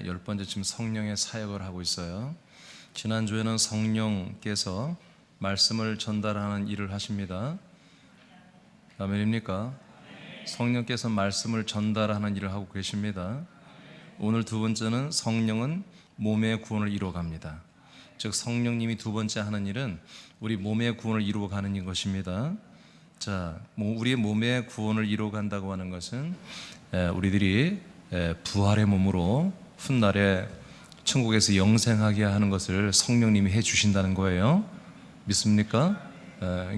10번째 지금 성령의 사역을 하고 있어요. 지난주에는 성령께서 말씀을 전달하는 일을 하십니다. 아멘입니까? 성령께서 말씀을 전달하는 일을 하고 계십니다. 오늘 두 번째는 성령은 몸의 구원을 이루어갑니다. 즉 성령님이 두 번째 하는 일은 우리 몸의 구원을 이루어가는 것입니다. 자, 우리의 몸의 구원을 이루어간다고 하는 것은 우리들이 부활의 몸으로 훗날에 천국에서 영생하게 하는 것을 성령님이 해주신다는 거예요. 믿습니까?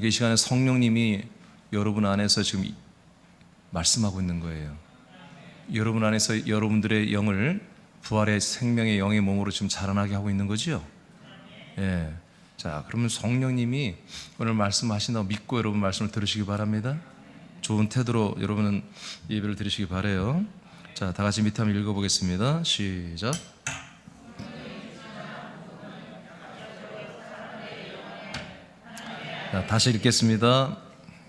이 시간에 성령님이 여러분 안에서 지금 말씀하고 있는 거예요. 여러분 안에서 여러분들의 영을 부활의 생명의 영의 몸으로 지금 자라나게 하고 있는 거죠. 예. 자, 그러면 성령님이 오늘 말씀하신다고 믿고 여러분 말씀을 들으시기 바랍니다. 좋은 태도로 여러분은 예배를 드리시기 바라요. 자, 다 같이 밑에 한번 읽어보겠습니다. 시작. 자, 다시 읽겠습니다.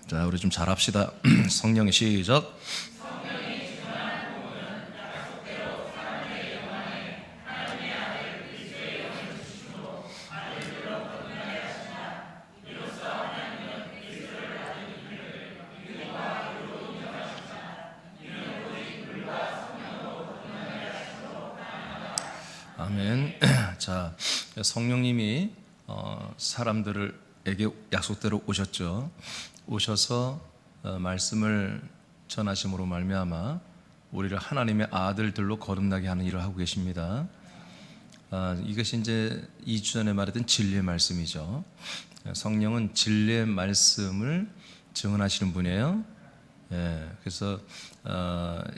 자, 우리 좀 잘합시다. 성령의 시작. 아멘. 자, 성령님이 사람들에게 약속대로 오셨죠. 오셔서 말씀을 전하심으로 말미암아 우리를 하나님의 아들들로 거듭나게 하는 일을 하고 계십니다. 이것이 이제 2주 전에 말했던 진리의 말씀이죠. 성령은 진리의 말씀을 증언하시는 분이에요. 그래서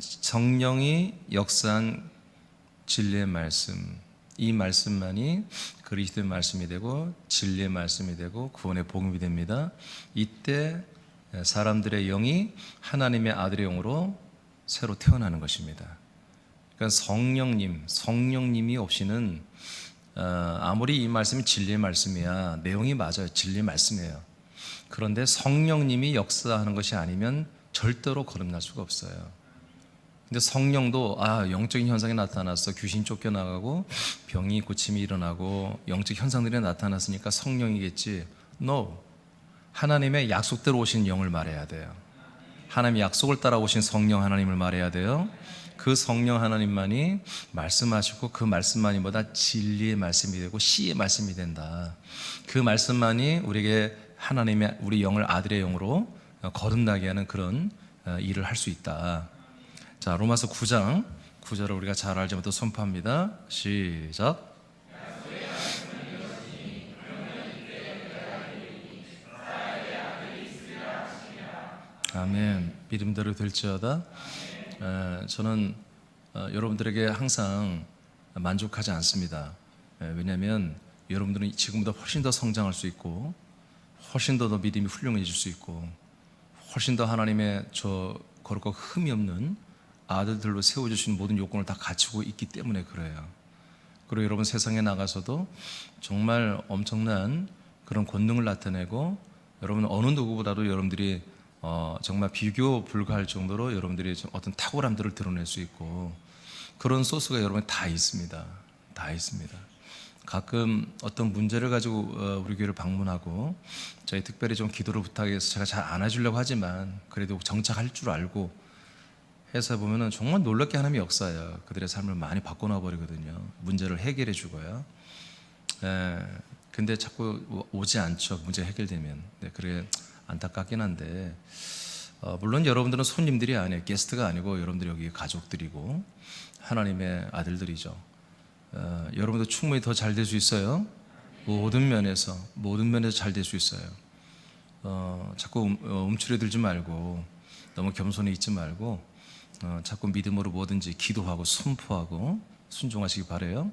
성령이 역사한 진리의 말씀, 이 말씀만이 그리스도의 말씀이 되고 진리의 말씀이 되고 구원의 복음이 됩니다. 이때 사람들의 영이 하나님의 아들의 영으로 새로 태어나는 것입니다. 그러니까 성령님이 없이는 아무리 이 말씀이 진리의 말씀이야, 내용이 맞아요, 진리의 말씀이에요. 그런데 성령님이 역사하는 것이 아니면 절대로 거듭날 수가 없어요. 근데 성령도 영적인 현상이 나타났어, 귀신 쫓겨나가고 병이 고침이 일어나고 영적 현상들이 나타났으니까 성령이겠지. No, 하나님의 약속대로 오신 영을 말해야 돼요. 하나님의 약속을 따라 오신 성령 하나님을 말해야 돼요. 그 성령 하나님만이 말씀하시고 그 말씀만이 뭐다? 진리의 말씀이 되고 시의 말씀이 된다. 그 말씀만이 우리에게 하나님의 우리 영을 아들의 영으로 거듭나게 하는 그런 일을 할 수 있다. 자, 로마서 9장 9절을 우리가 잘 알지 못해 선포합니다. 시작. 아멘. 믿음대로 될지어다. 저는 여러분들에게 항상 만족하지 않습니다. 왜냐하면 여러분들은 지금보다 훨씬 더 성장할 수 있고 훨씬 더 믿음이 훌륭해질 수 있고 훨씬 더 하나님의 거룩과 흠이 없는 아들들로 세워주신 모든 요건을 다 갖추고 있기 때문에 그래요. 그리고 여러분 세상에 나가서도 정말 엄청난 그런 권능을 나타내고 여러분 어느 누구보다도 여러분들이 정말 비교 불가할 정도로 여러분들이 어떤 탁월함들을 드러낼 수 있고 그런 소스가 여러분에 다 있습니다. 다 있습니다. 가끔 어떤 문제를 가지고 우리 교회를 방문하고 저희 특별히 좀 기도를 부탁해서 제가 잘 안아주려고 하지만 그래도 정착할 줄 알고 해서 보면은 정말 놀랍게 하나님의 역사예요. 그들의 삶을 많이 바꿔놔 버리거든요. 문제를 해결해 주고요. 근데 자꾸 오지 않죠. 문제 해결되면. 네, 그래 안타깝긴 한데 물론 여러분들은 손님들이 아니에요. 게스트가 아니고 여러분들이 여기 가족들이고 하나님의 아들들이죠. 여러분도 충분히 더 잘 될 수 있어요. 모든 면에서 잘 될 수 있어요. 자꾸 움츠러들지 말고 너무 겸손히 있지 말고 자꾸 믿음으로 뭐든지 기도하고 순포하고 순종하시기 바라요.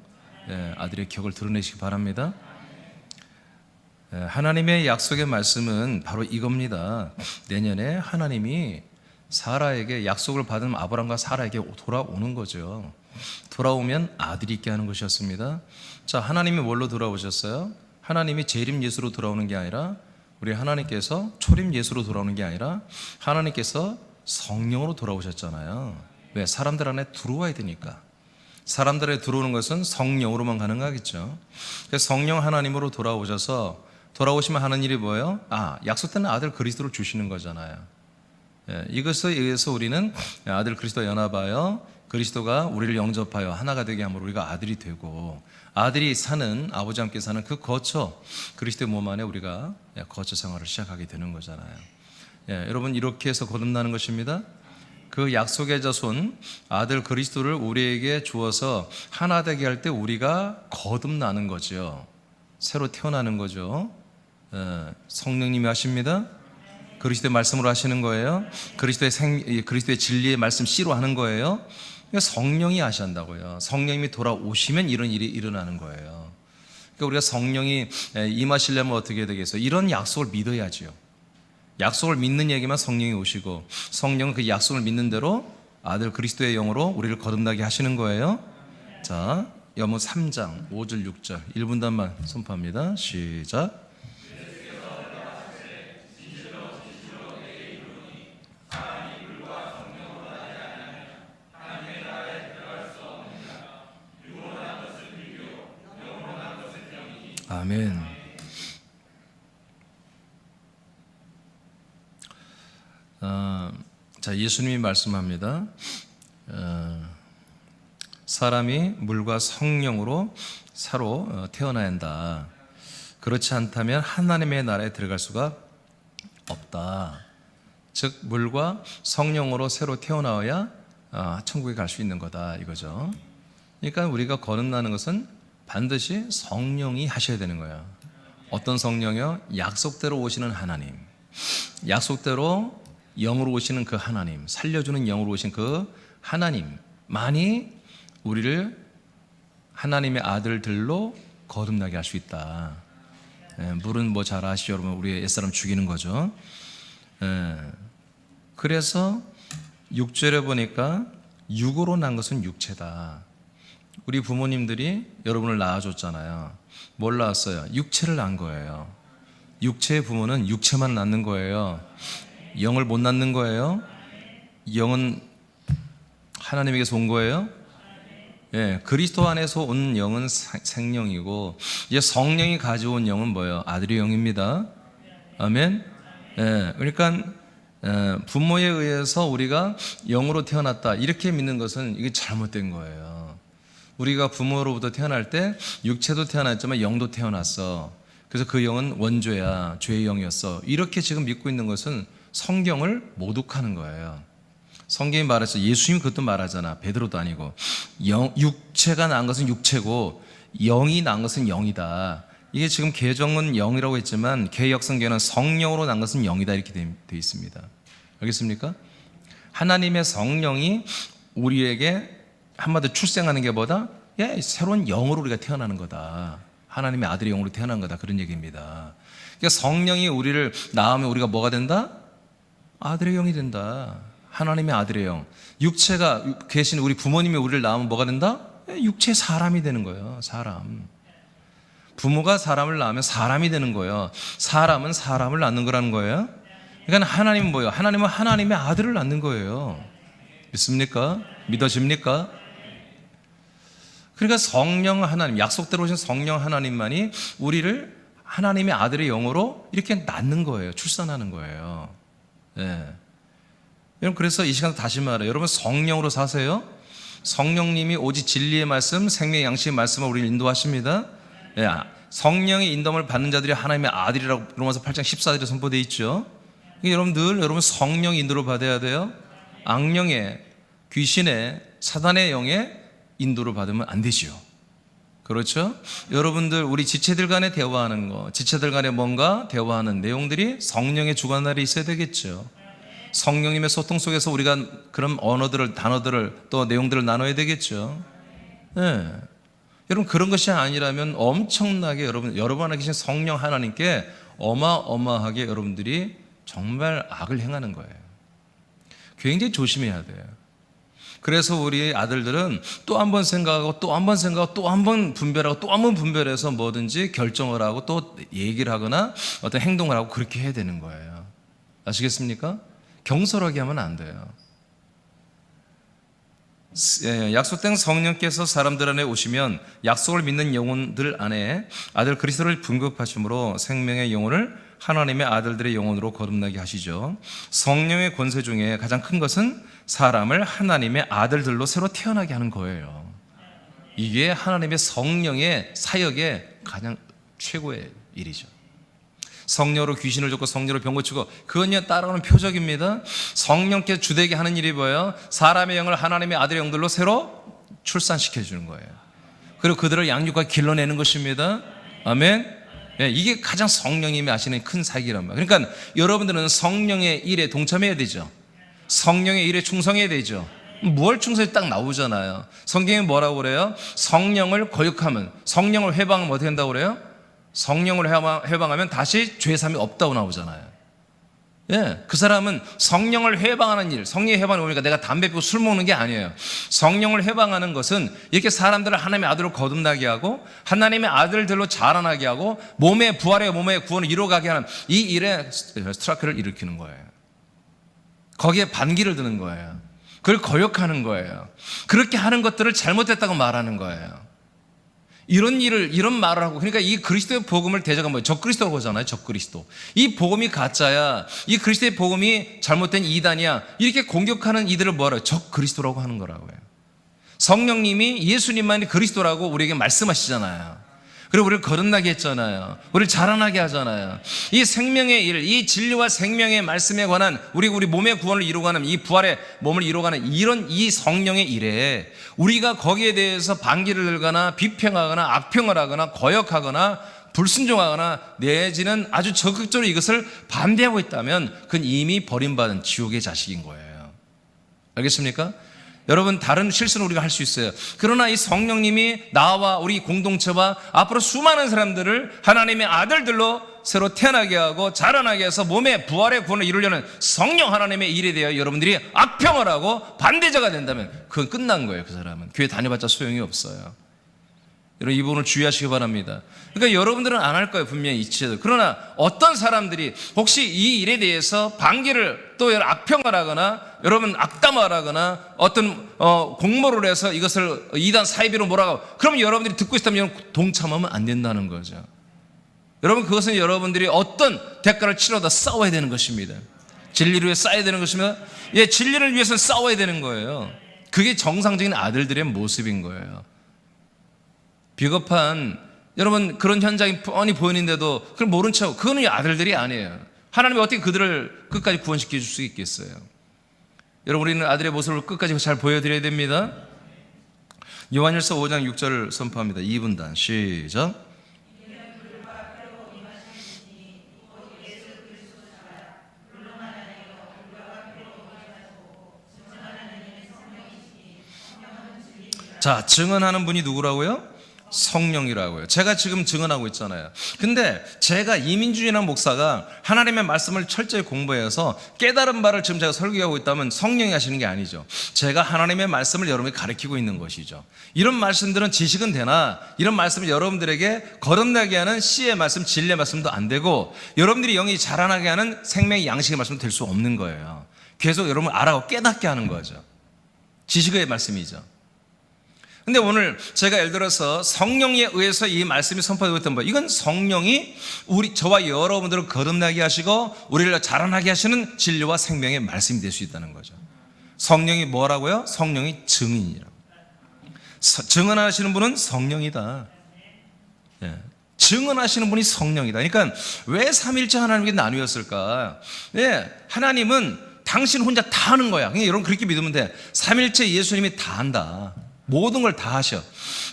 아들의 격을 드러내시기 바랍니다. 하나님의 약속의 말씀은 바로 이겁니다. 내년에 하나님이 사라에게 약속을 받은 아브람과 사라에게 돌아오는 거죠. 돌아오면 아들이 있게 하는 것이었습니다. 자, 하나님이 뭘로 돌아오셨어요? 하나님이 재림 예수로 돌아오는 게 아니라 우리 하나님께서 초림 예수로 돌아오는 게 아니라 하나님께서 성령으로 돌아오셨잖아요. 왜? 사람들 안에 들어와야 되니까. 사람들에 들어오는 것은 성령으로만 가능하겠죠. 그래서 성령 하나님으로 돌아오시면 하는 일이 뭐예요? 약속된 아들 그리스도를 주시는 거잖아요. 이것에 의해서 우리는 아들 그리스도 연합하여 그리스도가 우리를 영접하여 하나가 되게 함으로 우리가 아들이 되고, 아들이 사는, 아버지 함께 사는 그 거처, 그리스도의 몸 안에 우리가 거처 생활을 시작하게 되는 거잖아요. 여러분, 이렇게 해서 거듭나는 것입니다. 그 약속의 자손 아들 그리스도를 우리에게 주어서 하나 되게 할 때 우리가 거듭나는 거죠. 새로 태어나는 거죠. 성령님이 하십니다. 그리스도의 말씀으로 하시는 거예요. 그리스도의 진리의 말씀 C로 하는 거예요. 그러니까 성령이 하신다고요. 성령님이 돌아오시면 이런 일이 일어나는 거예요. 그러니까 우리가 성령이 임하시려면 어떻게 되겠어요? 이런 약속을 믿어야지요. 약속을 믿는 얘기만 성령이 오시고, 성령은 그 약속을 믿는 대로 아들 그리스도의 영으로 우리를 거듭나게 하시는 거예요. 자, 여모 3장 5절 6절 1분단만 선포합니다. 시작. 아멘. 자, 예수님이 말씀합니다. 사람이 물과 성령으로 새로 태어나야 한다. 그렇지 않다면 하나님의 나라에 들어갈 수가 없다. 즉 물과 성령으로 새로 태어나야 천국에 갈 수 있는 거다, 이거죠. 그러니까 우리가 거듭나는 것은 반드시 성령이 하셔야 되는 거예요. 어떤 성령이요? 약속대로 오시는 하나님, 약속대로 영으로 오시는 그 하나님, 살려주는 영으로 오신 그 하나님만이 우리를 하나님의 아들들로 거듭나게 할 수 있다. 물은 뭐 잘 아시죠, 여러분? 우리의 옛사람 죽이는 거죠. 그래서 6절에 보니까 육으로 난 것은 육체다. 우리 부모님들이 여러분을 낳아줬잖아요. 뭘 낳았어요? 육체를 낳은 거예요. 육체의 부모는 육체만 낳는 거예요. 영을 못 낳는 거예요. 영은 하나님에게서 온 거예요. 그리스도 안에서 온 영은 생령이고, 이제 성령이 가져온 영은 뭐예요? 아들의 영입니다. 아멘. 그러니까 부모에 의해서 우리가 영으로 태어났다, 이렇게 믿는 것은 이게 잘못된 거예요. 우리가 부모로부터 태어날 때 육체도 태어났지만 영도 태어났어. 그래서 그 영은 원죄야, 죄의 영이었어. 이렇게 지금 믿고 있는 것은 성경을 모독하는 거예요. 성경이 말했어. 예수님이 그것도 말하잖아. 베드로도 아니고. 육체가 낳은 것은 육체고 영이 낳은 것은 영이다. 이게 지금 개정은 영이라고 했지만 개역성경은 성령으로 낳은 것은 영이다, 이렇게 되어 있습니다. 알겠습니까? 하나님의 성령이 우리에게 한마디로 출생하는 게 뭐다? 새로운 영으로 우리가 태어나는 거다. 하나님의 아들의 영으로 태어난 거다, 그런 얘기입니다. 그러니까 성령이 우리를 낳으면 우리가 뭐가 된다? 아들의 영이 된다. 하나님의 아들의 영. 육체가 계신 우리 부모님이 우리를 낳으면 뭐가 된다? 육체 사람이 되는 거예요. 사람. 부모가 사람을 낳으면 사람이 되는 거예요. 사람은 사람을 낳는 거라는 거예요. 그러니까 하나님은 뭐예요? 하나님은 하나님의 아들을 낳는 거예요. 믿습니까? 믿어집니까? 그러니까 성령 하나님, 약속대로 오신 성령 하나님만이 우리를 하나님의 아들의 영으로 이렇게 낳는 거예요. 출산하는 거예요. 여러분, 그래서 이 시간 다시 말해요. 여러분, 성령으로 사세요. 성령님이 오직 진리의 말씀, 생명의 양식의 말씀을 우리를 인도하십니다. 성령의 인도를 받는 자들이 하나님의 아들이라고 로마서 8장 14절에 선포되어 있죠. 여러분 성령의 인도를 받아야 돼요. 악령의, 귀신의, 사단의 영의 인도를 받으면 안 되지요. 그렇죠? 여러분들, 우리 지체들 간에 대화하는 거, 지체들 간에 뭔가 대화하는 내용들이 성령의 주관날에 있어야 되겠죠. 성령님의 소통 속에서 우리가 그런 언어들을, 단어들을, 또 내용들을 나눠야 되겠죠. 여러분, 그런 것이 아니라면 엄청나게 여러분 안에 계신 성령 하나님께 어마어마하게 여러분들이 정말 악을 행하는 거예요. 굉장히 조심해야 돼요. 그래서 우리 아들들은 또 한 번 생각하고 또 한 번 생각하고 또 한 번 분별하고 또 한 번 분별해서 뭐든지 결정을 하고 또 얘기를 하거나 어떤 행동을 하고 그렇게 해야 되는 거예요. 아시겠습니까? 경솔하게 하면 안 돼요. 약속된 성령께서 사람들 안에 오시면 약속을 믿는 영혼들 안에 아들 그리스도를 분급하심으로 생명의 영혼을 하나님의 아들들의 영혼으로 거듭나게 하시죠. 성령의 권세 중에 가장 큰 것은 사람을 하나님의 아들들로 새로 태어나게 하는 거예요. 이게 하나님의 성령의 사역의 가장 최고의 일이죠. 성령으로 귀신을 쫓고 성령으로 병 고치고, 그건 따라오는 표적입니다. 성령께서 주되게 하는 일이 뭐예요? 사람의 영을 하나님의 아들의 영들로 새로 출산시켜 주는 거예요. 그리고 그들을 양육과 길러내는 것입니다. 아멘. 네, 이게 가장 성령님이 하시는 큰 사역이란 말이에요. 그러니까 여러분들은 성령의 일에 동참해야 되죠. 성령의 일에 충성해야 되죠. 뭘 충성이 딱 나오잖아요. 성경이 뭐라고 그래요? 성령을 거역하면, 성령을 회방하면 어떻게 된다고 그래요? 성령을 회방하면 다시 죄사함이 없다고 나오잖아요. 예, 그 사람은 성령을 회방하는 일, 성령의 회방을 보니까 내가 담배 피우고 술 먹는 게 아니에요. 성령을 회방하는 것은 이렇게 사람들을 하나님의 아들로 거듭나게 하고 하나님의 아들들로 자라나게 하고 몸의 부활에 몸의 구원을 이루어가게 하는 이 일에 스트라크를 일으키는 거예요. 거기에 반기를 드는 거예요. 그걸 거역하는 거예요. 그렇게 하는 것들을 잘못됐다고 말하는 거예요. 이런 일을, 이런 말을 하고, 그러니까 이 그리스도의 복음을 대적한 뭐예요? 적그리스도라고 하잖아요. 적그리스도. 이 복음이 가짜야, 이 그리스도의 복음이 잘못된 이단이야, 이렇게 공격하는 이들을 뭐라고 해요? 적그리스도라고 하는 거라고요. 성령님이 예수님만이 그리스도라고 우리에게 말씀하시잖아요. 그리고 우리를 거듭나게 했잖아요. 우리를 자라나게 하잖아요. 이 생명의 일, 이 진리와 생명의 말씀에 관한 우리 몸의 구원을 이루어가는, 이 부활의 몸을 이루어가는 이런 이 성령의 일에 우리가 거기에 대해서 반기를 들거나 비평하거나 악평을 하거나 거역하거나 불순종하거나 내지는 아주 적극적으로 이것을 반대하고 있다면 그건 이미 버림받은 지옥의 자식인 거예요. 알겠습니까? 여러분, 다른 실수는 우리가 할 수 있어요. 그러나 이 성령님이 나와 우리 공동체와 앞으로 수많은 사람들을 하나님의 아들들로 새로 태어나게 하고 자라나게 해서 몸의 부활의 구원을 이루려는 성령 하나님의 일에 대하여 여러분들이 악평을 하고 반대자가 된다면 그건 끝난 거예요. 그 사람은 교회 다녀봤자 소용이 없어요. 여러분, 이 부분을 주의하시기 바랍니다. 그러니까 여러분들은 안 할 거예요, 분명히 이치해도. 그러나 어떤 사람들이 혹시 이 일에 대해서 반기를 또 악평을 하거나 여러분 악담을 하거나 어떤 공모를 해서 이것을 이단 사이비로 몰아가고, 그러면 여러분들이 듣고 있다면 동참하면 안 된다는 거죠. 여러분, 그것은 여러분들이 어떤 대가를 치러다 싸워야 되는 것입니다. 진리를 위해 싸워야 되는 것입니다. 예, 진리를 위해서는 싸워야 되는 거예요. 그게 정상적인 아들들의 모습인 거예요. 비겁한, 여러분, 그런 현장이 뻔히 보이는데도 그걸 모른 척하고, 그거는 아들들이 아니에요. 하나님이 어떻게 그들을 끝까지 구원시켜 줄 수 있겠어요? 여러분, 우리는 아들의 모습을 끝까지 잘 보여드려야 됩니다. 요한일서 5장 6절을 선포합니다. 2분단 시작. 자, 증언하는 분이 누구라고요? 성령이라고요. 제가 지금 증언하고 있잖아요. 근데 제가 이민준이라는 목사가 하나님의 말씀을 철저히 공부해서 깨달은 바를 지금 제가 설교하고 있다면 성령이 하시는 게 아니죠. 제가 하나님의 말씀을 여러분에게 가르치고 있는 것이죠. 이런 말씀들은 지식은 되나 이런 말씀을 여러분들에게 거듭나게 하는 씨의 말씀, 진리의 말씀도 안 되고 여러분들이 영이 자라나게 하는 생명의 양식의 말씀도 될 수 없는 거예요. 계속 여러분을 알아고 깨닫게 하는 거죠. 지식의 말씀이죠. 근데 오늘 제가 예를 들어서 성령에 의해서 이 말씀이 선포되고 있던 거예요. 이건 성령이 저와 여러분들을 거듭나게 하시고 우리를 자라나게 하시는 진리와 생명의 말씀이 될 수 있다는 거죠. 성령이 뭐라고요? 성령이 증인이라고. 증언하시는 분은 성령이다. 예. 증언하시는 분이 성령이다. 그러니까 왜 삼일째 하나님께 나뉘었을까? 예. 하나님은 당신 혼자 다 하는 거야. 그냥 여러분 그렇게 믿으면 돼. 삼일째 예수님이 다 한다. 모든 걸 다 하셔.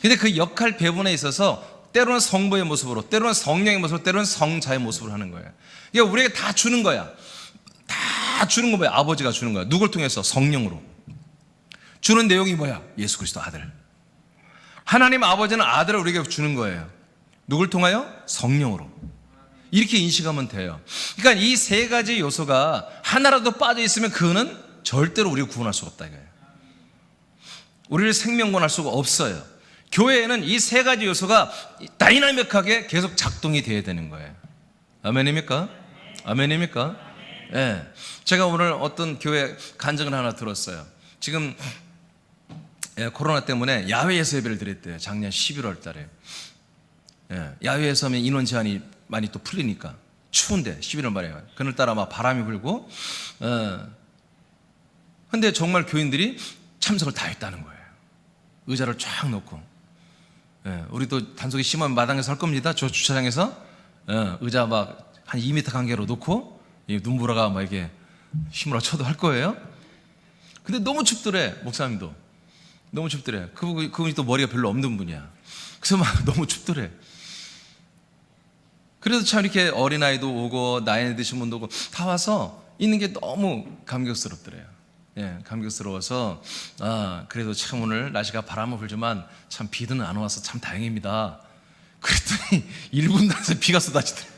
근데 그 역할 배분에 있어서 때로는 성부의 모습으로, 때로는 성령의 모습으로, 때로는 성자의 모습으로 하는 거예요. 그러니까 우리에게 다 주는 거야. 다 주는 거 뭐야? 아버지가 주는 거야. 누굴 통해서? 성령으로. 주는 내용이 뭐야? 예수 그리스도 아들. 하나님 아버지는 아들을 우리에게 주는 거예요. 누굴 통하여? 성령으로. 이렇게 인식하면 돼요. 그러니까 이 세 가지 요소가 하나라도 빠져 있으면 그거는 절대로 우리를 구원할 수가 없다 이거예요. 우리를 생명권할 수가 없어요. 교회에는 이 세 가지 요소가 다이나믹하게 계속 작동이 돼야 되는 거예요. 아멘입니까? 아멘입니까? 예. 제가 오늘 어떤 교회 간증을 하나 들었어요. 지금 코로나 때문에 야외에서 예배를 드렸대요. 작년 11월 달에. 야외에서 하면 인원 제한이 많이 또 풀리니까 추운데 11월 말에 그날따라 막 바람이 불고 근데 정말 교인들이 참석을 다 했다는 거예요. 의자를 쫙 놓고 우리도 단속이 심하면 마당에서 할 겁니다. 저 주차장에서 의자 막 한 2m 간격으로 놓고 눈보라가 막 이렇게 힘으로 쳐도 할 거예요. 근데 너무 춥더래. 목사님도 너무 춥더래. 그분이 또 머리가 별로 없는 분이야. 그래서 막 너무 춥더래. 그래서 참 이렇게 어린아이도 오고 나이 드신 분도 오고 다 와서 있는 게 너무 감격스럽더래요. 감격스러워서 그래도 참 오늘 날씨가 바람을 불지만 참 비는 안 와서 참 다행입니다. 그랬더니 1분도 안 돼서 비가 쏟아지더래요.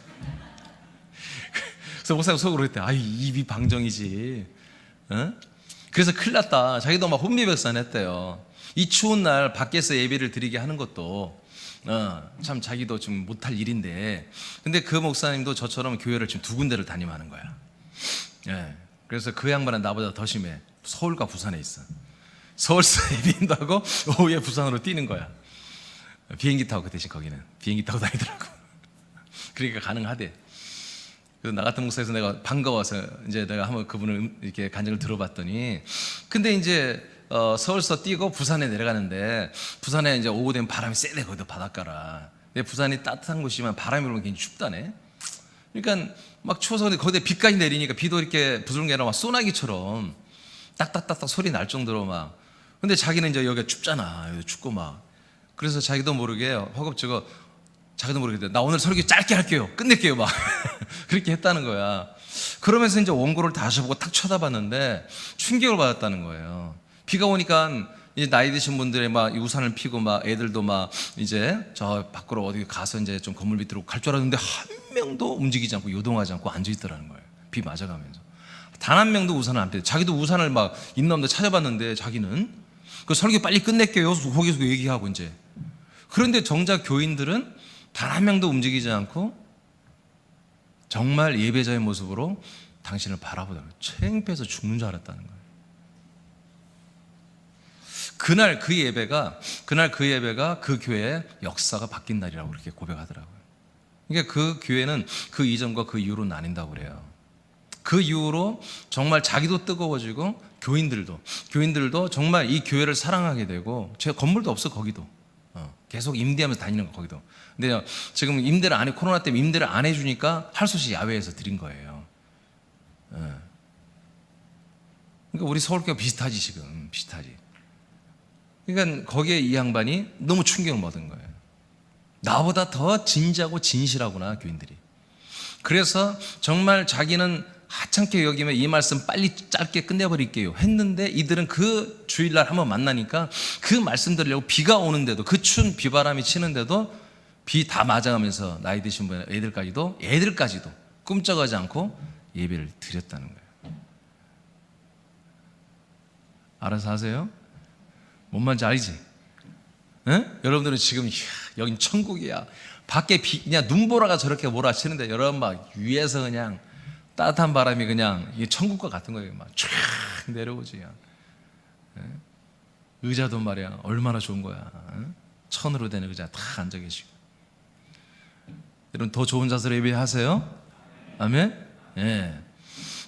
그래서 목사님 속으로 했대. 입이 방정이지. 그래서 큰일 났다. 자기도 막 혼미백산했대요. 이 추운 날 밖에서 예배를 드리게 하는 것도 참 자기도 좀 못할 일인데, 근데 그 목사님도 저처럼 교회를 지금 2군데를 다니면하는 거야. 그래서 그 양반은 나보다 더 심해. 서울과 부산에 있어. 서울서 예배인다고 오후에 부산으로 뛰는 거야. 비행기 타고, 그 대신 거기는 비행기 타고 다니더라고. 그러니까 가능하대. 그래서 나 같은 목사에서 내가 반가워서 이제 내가 한번 그분을 이렇게 간증을 들어봤더니, 근데 이제 서울서 뛰고 부산에 내려가는데, 부산에 이제 오후 되면 바람이 세대. 거기도 바닷가라. 근데 부산이 따뜻한 곳이지만 바람이 불면 굉장히 춥다네. 그러니까 막 추워서, 근데 거기에 비까지 내리니까 비도 이렇게 부스럼게 아니라 막 소나기처럼 딱딱딱딱 소리 날 정도로 막. 근데 자기는 이제 여기가 춥잖아. 여기 춥고 막. 그래서 자기도 모르게 허겁지겁, 자기도 모르게 나 오늘 설교 짧게 할게요. 끝낼게요. 막 그렇게 했다는 거야. 그러면서 이제 원고를 다시 보고 탁 쳐다봤는데 충격을 받았다는 거예요. 비가 오니까 이제 나이 드신 분들의 막 우산을 피고 막 애들도 막 이제 저 밖으로 어디 가서 이제 좀 건물 밑으로 갈 줄 알았는데 한 명도 움직이지 않고 요동하지 않고 앉아 있더라는 거예요. 비 맞아가면서. 단 한 명도 우산을 안 펴. 자기도 우산을 막 있나 없나 찾아봤는데 자기는 그 설교 빨리 끝낼게요. 거기서 얘기하고 이제. 그런데 정작 교인들은 단 한 명도 움직이지 않고 정말 예배자의 모습으로 당신을 바라보더라고요. 창피해서 죽는 줄 알았다는 거예요. 그날 그 예배가 그 교회의 역사가 바뀐 날이라고 그렇게 고백하더라고요. 그러니까 그 교회는 그 이전과 그 이후로 나뉜다고 그래요. 그 이후로 정말 자기도 뜨거워지고 교인들도 정말 이 교회를 사랑하게 되고, 제 건물도 없어 거기도. 계속 임대하면서 다니는 거 거기도. 근데 지금 임대를 안 해, 코로나 때문에 임대를 안 해주니까 할 수 없이 야외에서 드린 거예요. 그러니까 우리 서울교회 비슷하지 지금 비슷하지. 그러니까 거기에 이 양반이 너무 충격을 받은 거예요. 나보다 더 진지하고 진실하구나 교인들이. 그래서 정말 자기는 하찮게 여기면 이 말씀 빨리 짧게 끝내버릴게요 했는데, 이들은 그 주일날 한번 만나니까 그 말씀 들으려고 비가 오는데도, 그 추운 비바람이 치는데도 비 다 맞아가면서 나이 드신 분 애들까지도 꿈쩍하지 않고 예배를 드렸다는 거예요. 알아서 하세요. 뭔 말인지 알지? 여러분들은 지금 여긴 천국이야. 밖에 그냥 눈보라가 저렇게 몰아치는데 여러분 막 위에서 그냥 따뜻한 바람이 그냥 천국과 같은 거예요. 막 쫙 내려오지. 의자도 말이야 얼마나 좋은 거야. 천으로 된 의자 다 앉아 계시고. 여러분 더 좋은 자세로 예배하세요. 아멘.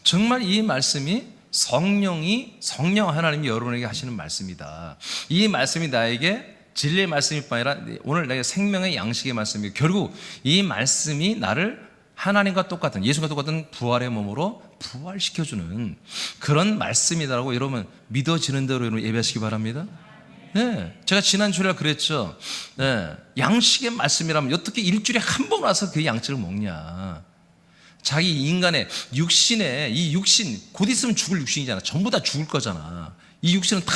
정말 이 말씀이 성령 하나님이 여러분에게 하시는 말씀이다. 이 말씀이 나에게 진리의 말씀일 뿐 아니라 오늘 내게 생명의 양식의 말씀이고, 결국 이 말씀이 나를 하나님과 똑같은, 예수가 똑같은 부활의 몸으로 부활시켜주는 그런 말씀이다라고 여러분 믿어지는 대로 여러분 예배하시기 바랍니다. 제가 지난 주일에 그랬죠. 양식의 말씀이라면 어떻게 일주일에 한 번 와서 그 양식을 먹냐. 자기 인간의 육신에, 이 육신 곧 있으면 죽을 육신이잖아. 전부 다 죽을 거잖아. 이 육신은 다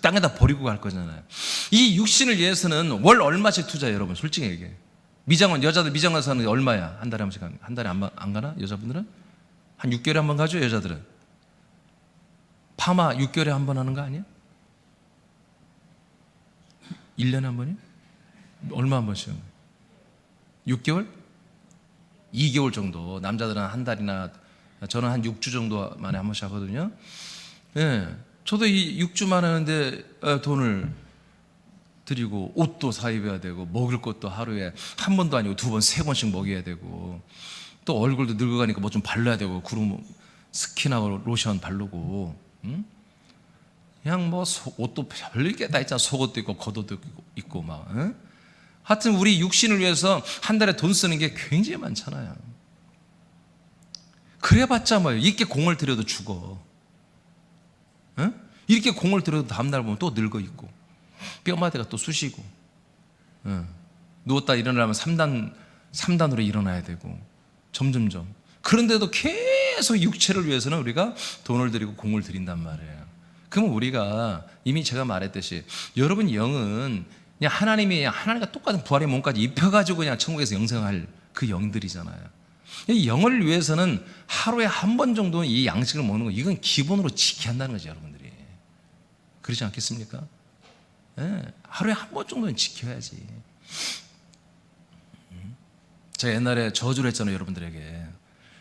땅에다 버리고 갈 거잖아요. 이 육신을 위해서는 월 얼마씩 투자해요 여러분? 솔직히 얘기해. 미장원, 여자들 미장원 사는 얼마야? 한 달에 한 번씩, 한 달에 안 가나? 여자분들은? 한 6개월에 한 번 가죠 여자들은. 파마 6개월에 한 번 하는 거 아니야? 1년에 한 번이요? 얼마 한 번씩? 6개월? 2개월 정도. 남자들은 한 달이나, 저는 한 6주 정도 만에 한 번씩 하거든요. 저도 이 6주만 하는데 돈을 드리고 옷도 사 입어야 되고 먹을 것도 하루에 한 번도 아니고 두 번, 세 번씩 먹여야 되고 또 얼굴도 늙어가니까 뭐 좀 발라야 되고 그리고 스킨하고 로션 바르고 그냥 뭐 옷도 별게 다 있잖아. 속옷도 있고 겉옷도 있고 막 하여튼 우리 육신을 위해서 한 달에 돈 쓰는 게 굉장히 많잖아요. 그래봤자 뭐예요. 이렇게 공을 들여도 죽어. 이렇게 공을 들여도 다음날 보면 또 늙어 있고 뼈마디가 또 쑤시고 누웠다 일어나면 3단으로 일어나야 되고 점점점. 그런데도 계속 육체를 위해서는 우리가 돈을 들이고 공을 들인단 말이에요. 그럼 우리가 이미 제가 말했듯이 여러분 영은 그냥 하나님과 똑같은 부활의 몸까지 입혀가지고 그냥 천국에서 영생할 그 영들이잖아요. 이 영을 위해서는 하루에 한 번 정도는 이 양식을 먹는 거 이건 기본으로 지켜야 한다는 거죠, 여러분들이. 그렇지 않겠습니까? 네, 하루에 한 번 정도는 지켜야지. 제가 옛날에 저주를 했잖아요, 여러분들에게.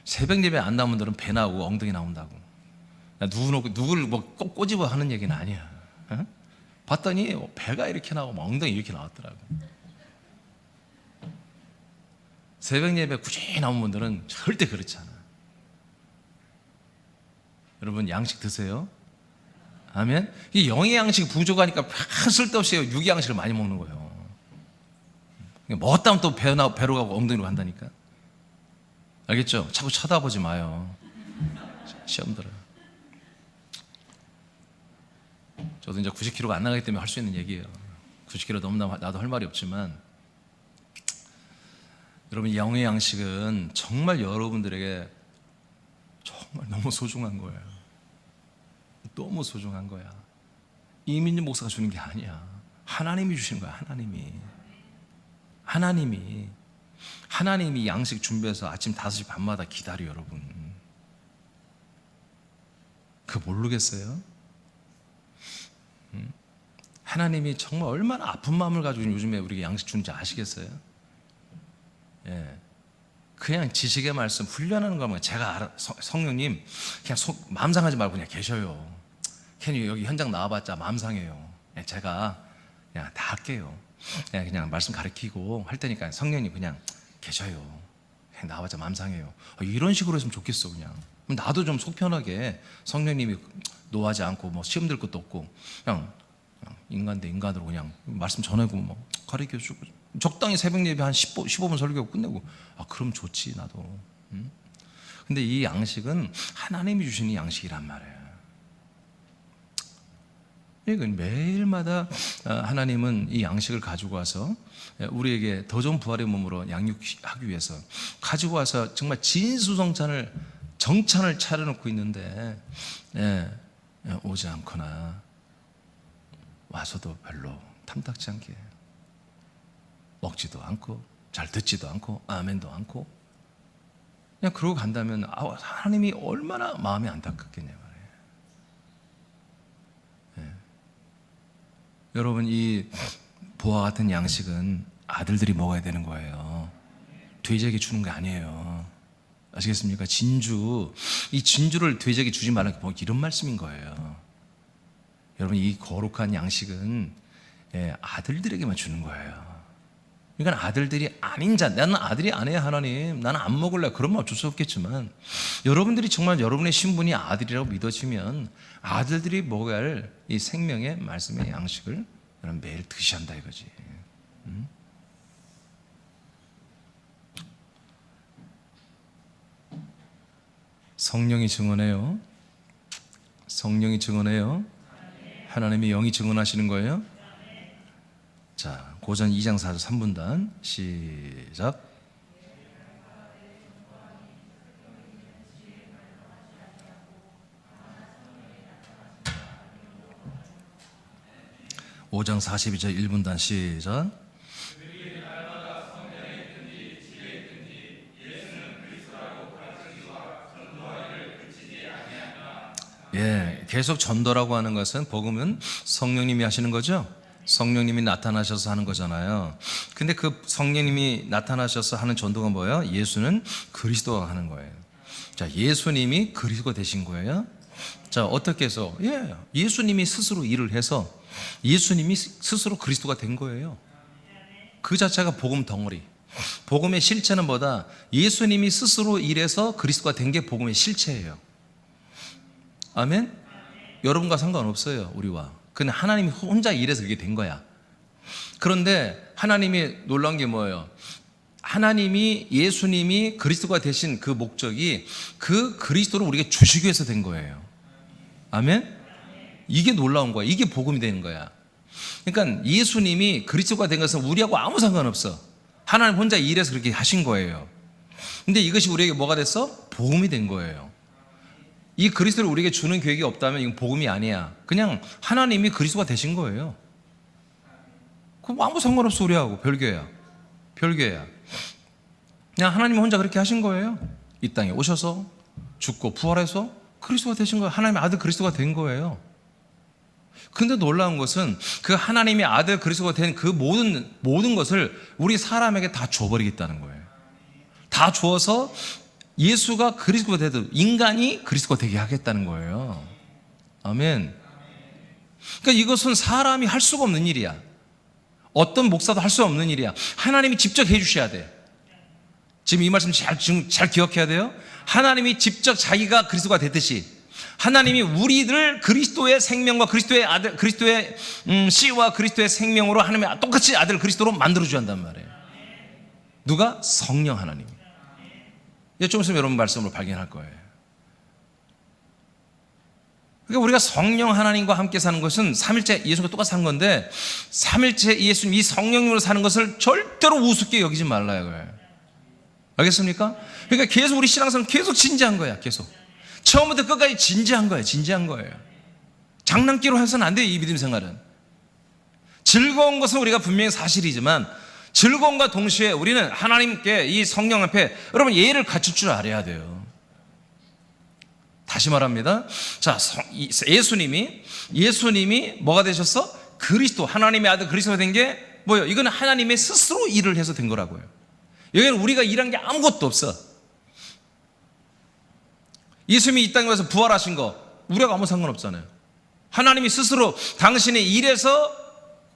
새벽 예배 안 나오는 분들은 배 나오고 엉덩이 나온다고. 누구를 뭐 꼭 꼬집어 하는 얘기는 아니야. 봤더니 배가 이렇게 나오고 엉덩이 이렇게 나왔더라고. 새벽 예배 꾸준히 나온 분들은 절대 그렇지 않아. 여러분 양식 드세요. 아멘. 이 영의 양식이 부족하니까 쓸데없이 육의 양식을 많이 먹는 거예요. 먹었다면 또 배로 가고 엉덩이로 간다니까. 알겠죠? 자꾸 쳐다보지 마요. 시험 들어. 저도 이제 90kg가 안 나가기 때문에 할 수 있는 얘기예요. 90kg 넘으면 나도 할 말이 없지만 여러분 영의 양식은 정말 여러분들에게 정말 너무 소중한 거예요. 너무 소중한 거야. 이민주 목사가 주는 게 아니야. 하나님이 주시는 거야. 하나님이 양식 준비해서 아침 5시 반마다 기다려 여러분. 그거 모르겠어요? 하나님이 정말 얼마나 아픈 마음을 가지고 요즘에 우리에게 양식 주는지 아시겠어요? 예. 그냥 지식의 말씀 훈련하는 거면 제가 알아. 성령님 그냥 마음 상하지 말고 그냥 계셔요. 괜히 여기 현장 나와봤자 마음 상해요. 제가 그냥 다 할게요. 그냥 말씀 가르치고 할 테니까 성령님 그냥 계셔요. 그냥 나와봤자 마음 상해요. 이런 식으로 했으면 좋겠어. 그냥 나도 좀 속 편하게 성령님이 노하지 않고 뭐 시험 들 것도 없고 그냥 인간 대 인간으로 그냥 말씀 전하고 뭐 가르쳐주고 적당히 새벽 예배 한 15분 설교하고 끝내고 그럼 좋지 나도. 근데 이 양식은 하나님이 주시는 양식이란 말이에요. 이건 매일마다 하나님은 이 양식을 가지고 와서 우리에게 더 좋은 부활의 몸으로 양육하기 위해서 가지고 와서 정말 진수성찬을 정찬을 차려놓고 있는데 오지 않거나 와서도 별로 탐탁지 않게 먹지도 않고 잘 듣지도 않고 아멘도 않고 그냥 그러고 간다면 하나님이 얼마나 마음이 안타깝겠냐 말이에요. 여러분 이 보화 같은 양식은 아들들이 먹어야 되는 거예요. 돼지에게 주는 게 아니에요. 아시겠습니까? 이 진주를 돼지에게 주지 말라는 게 이런 말씀인 거예요. 여러분 이 거룩한 양식은 아들들에게만 주는 거예요. 그러니까 아들들이 아닌 자, 나는 아들이 아니야 하나님, 나는 안 먹을래, 그러면 어쩔 수 없겠지만 여러분들이 정말 여러분의 신분이 아들이라고 믿어지면 아들들이 먹어야 할 이 생명의 말씀의 양식을 여러분 매일 드셔야 한다 이거지. 성령이 증언해요. 성령이 증언해요. 하나님의 영이 증언하시는 거예요. 자, 고전 2장 4절 3분단 시작. (5장 42절) 1분단 시작. 계속 전도라고 하는 것은 복음은 성령님이 하시는 거죠. 성령님이 나타나셔서 하는 거잖아요. 근데 그 성령님이 나타나셔서 하는 전도가 뭐예요? 예수는 그리스도가 하는 거예요. 자, 예수님이 그리스도 되신 거예요. 자, 어떻게 해서? 예수님이 스스로 일을 해서 예수님이 스스로 그리스도가 된 거예요. 그 자체가 복음 덩어리. 복음의 실체는 뭐다? 예수님이 스스로 일해서 그리스도가 된 게 복음의 실체예요. 아멘? 여러분과 상관없어요, 우리와. 그냥 하나님이 혼자 일해서 그게 된 거야. 그런데 하나님이 놀라운 게 뭐예요? 하나님이, 예수님이 그리스도가 되신 그 목적이 그 그리스도를 우리에게 주시기 위해서 된 거예요. 아멘? 이게 놀라운 거야. 이게 복음이 되는 거야. 그러니까 예수님이 그리스도가 된 것은 우리하고 아무 상관없어. 하나님 혼자 일해서 그렇게 하신 거예요. 근데 이것이 우리에게 뭐가 됐어? 복음이 된 거예요. 이 그리스도를 우리에게 주는 계획이 없다면 이건 복음이 아니야. 그냥 하나님이 그리스도가 되신 거예요. 그럼 아무 상관없어, 우리하고. 별개야. 별개야. 그냥 하나님 혼자 그렇게 하신 거예요. 이 땅에 오셔서 죽고 부활해서 그리스도가 되신 거예요. 하나님의 아들 그리스도가 된 거예요. 근데 놀라운 것은 그 하나님의 아들 그리스도가 된 그 모든 것을 우리 사람에게 다 줘버리겠다는 거예요. 다 주어서 예수가 그리스도가 되듯 인간이 그리스도가 되게 하겠다는 거예요. 아멘. 그러니까 이것은 사람이 할 수가 없는 일이야. 어떤 목사도 할 수 없는 일이야. 하나님이 직접 해주셔야 돼. 지금 이 말씀 잘 기억해야 돼요. 하나님이 직접 자기가 그리스도가 됐듯이 하나님이 우리들 그리스도의 생명과 그리스도의 아들, 그리스도의 씨와 그리스도의 생명으로 하나님의 똑같이 아들 그리스도로 만들어줘야 한단 말이에요. 누가? 성령 하나님이. 좀 있으면 여러분 말씀으로 발견할 거예요. 그러니까 우리가 성령 하나님과 함께 사는 것은 삼일째 예수가 똑같이 산 건데 삼일째 예수님 이 성령으로 사는 것을 절대로 우습게 여기지 말라요. 알겠습니까? 그러니까 계속 우리 신앙생활은 계속 진지한 거야. 계속 처음부터 끝까지 진지한 거예요. 진지한 거예요. 장난기로 해서는 안 돼요. 이 믿음 생활은. 즐거운 것은 우리가 분명히 사실이지만 즐거움과 동시에 우리는 하나님께 이 성령 앞에 여러분 예의를 갖출 줄 알아야 돼요. 다시 말합니다. 자, 예수님이 뭐가 되셨어? 그리스도, 하나님의 아들 그리스도가 된 게 뭐예요? 이거는 하나님의 스스로 일을 해서 된 거라고요. 여기는 우리가 일한 게 아무것도 없어. 예수님이 이 땅에 와서 부활하신 거 우리하고 아무 상관없잖아요. 하나님이 스스로 당신의 일에서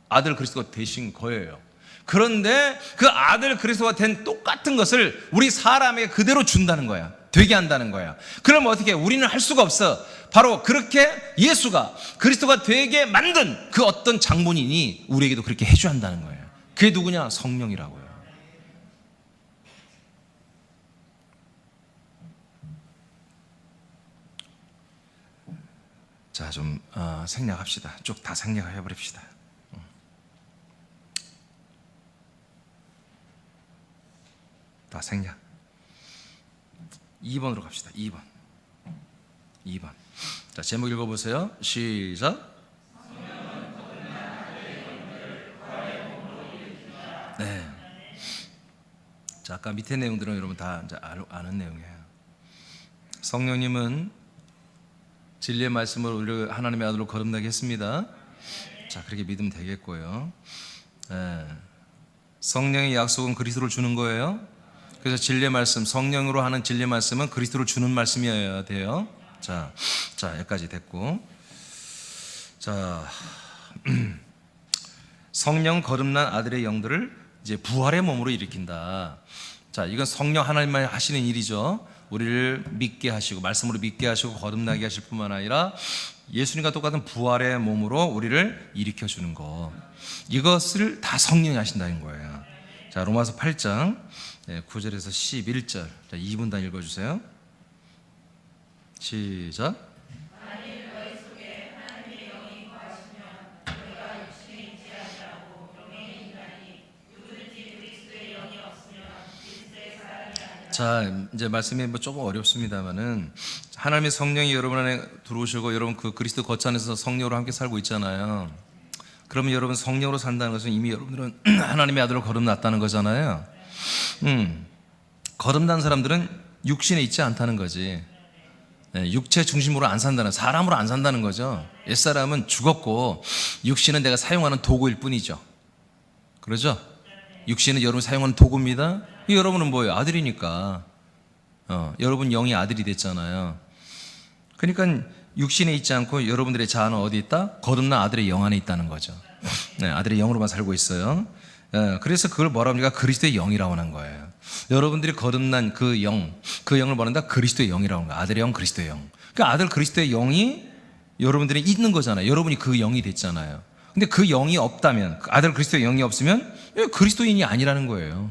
아들 그리스도가 되신 거예요. 그런데 그 아들 그리스도가 된 똑같은 것을 우리 사람에게 그대로 준다는 거야. 되게 한다는 거야. 그럼 어떻게? 우리는 할 수가 없어. 바로 그렇게 예수가 그리스도가 되게 만든 그 어떤 장본인이 우리에게도 그렇게 해줘야 한다는 거예요. 그게 누구냐? 성령이라고요. 자, 좀 생략합시다. 쭉 다 생략해버립시다. 다 생략. 2번으로 갑시다. 2번. 자, 제목 읽어보세요. 시작. 네. 자, 아까 밑에 내용들은 여러분 다 이제 아는 내용이에요. 성령님은 진리의 말씀을 우리 하나님의 아들로 거듭나게 했습니다. 자, 그렇게 믿으면 되겠고요. 네. 성령의 약속은 그리스도를 주는 거예요. 그래서 진리의 말씀, 성령으로 하는 진리의 말씀은 그리스도를 주는 말씀이어야 돼요. 자, 여기까지 됐고. 자, 성령 거듭난 아들의 영들을 이제 부활의 몸으로 일으킨다. 자, 이건 성령 하나님만 하시는 일이죠. 우리를 믿게 하시고 말씀으로 믿게 하시고 거듭나게 하실 뿐만 아니라 예수님과 똑같은 부활의 몸으로 우리를 일으켜 주는 거. 이것을 다 성령이 하신다는 거예요. 자, 로마서 8장 9절에서 11절. 자, 2분 단 읽어주세요. 시작. 자, 이제 말씀이 뭐 조금 어렵습니다만은 하나님의 성령이 여러분 안에 들어오시고 여러분 그 그리스도 거처 안에서 성령으로 함께 살고 있잖아요. 그러면 여러분 성령으로 산다는 것은 이미 여러분들은 하나님의 아들로 거듭났다는 거잖아요. 거듭난 사람들은 육신에 있지 않다는 거지. 육체 중심으로 안 산다는, 사람으로 안 산다는 거죠. 옛사람은 죽었고 육신은 내가 사용하는 도구일 뿐이죠. 그러죠? 육신은 여러분 사용하는 도구입니다. 여러분은 뭐예요? 아들이니까. 여러분 영이 아들이 됐잖아요. 그러니까 육신에 있지 않고 여러분들의 자아는 어디 있다? 거듭난 아들의 영 안에 있다는 거죠. 네, 아들의 영으로만 살고 있어요. 그래서 그걸 뭐라고 합니까? 그리스도의 영이라고 하는 거예요. 여러분들이 거듭난 그 영, 그 영을 뭐란다? 그리스도의 영이라고 하는 거예요. 아들의 영, 그리스도의 영. 그러니까 아들 그리스도의 영이 여러분들이 있는 거잖아요. 여러분이 그 영이 됐잖아요. 근데 그 영이 없다면, 아들 그리스도의 영이 없으면 그리스도인이 아니라는 거예요.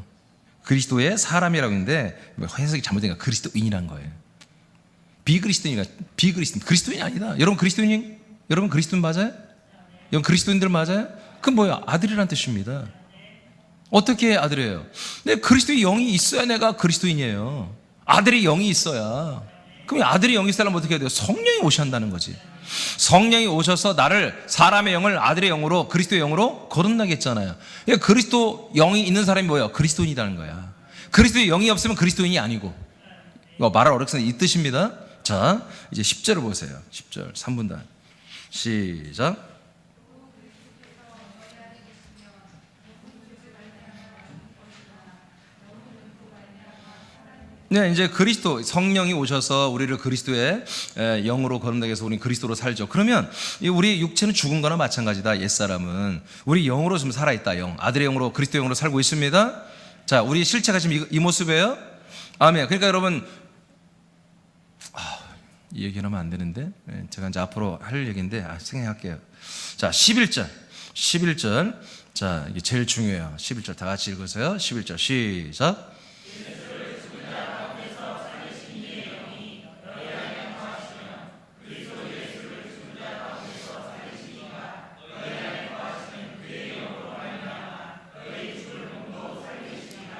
그리스도의 사람이라고 했는데 해석이 잘못된 거 그리스도인이라는 거예요. 비그리스도인, 그리스도인이 아니다. 여러분 그리스도인 맞아요? 여러분 그리스도인들 맞아요? 그건 뭐야? 아들이란 뜻입니다. 어떻게 아들이에요? 내 그리스도의 영이 있어야 내가 그리스도인이에요. 아들의 영이 있어야. 그럼 아들의 영이 있으려면 어떻게 해야 돼요? 성령이 오셔야 한다는 거지. 성령이 오셔서 나를, 사람의 영을 아들의 영으로, 그리스도의 영으로 거듭나게 했잖아요. 그러니까 그리스도 영이 있는 사람이 뭐예요? 그리스도인이라는 거야. 그리스도의 영이 없으면 그리스도인이 아니고. 이거 말할 어렵습니다. 이 뜻입니다. 자, 이제 10절을 보세요. 10절 3분단 시작. 네, 이제 그리스도 성령이 오셔서 우리를 그리스도의 영으로 거듭나게 해서 우리는 그리스도로 살죠. 그러면 우리 육체는 죽은 거나 마찬가지다. 옛사람은 우리 영으로 지금 살아있다. 영, 아들의 영으로, 그리스도 영으로 살고 있습니다. 자, 우리 실체가 지금 이 모습이에요. 아멘. 그러니까 여러분, 이 얘기는 하면 안 되는데 제가 이제 앞으로 할 얘기인데 생각할게요. 자, 11절. 자, 이게 제일 중요해요. 11절 다 같이 읽으세요. 11절 시작.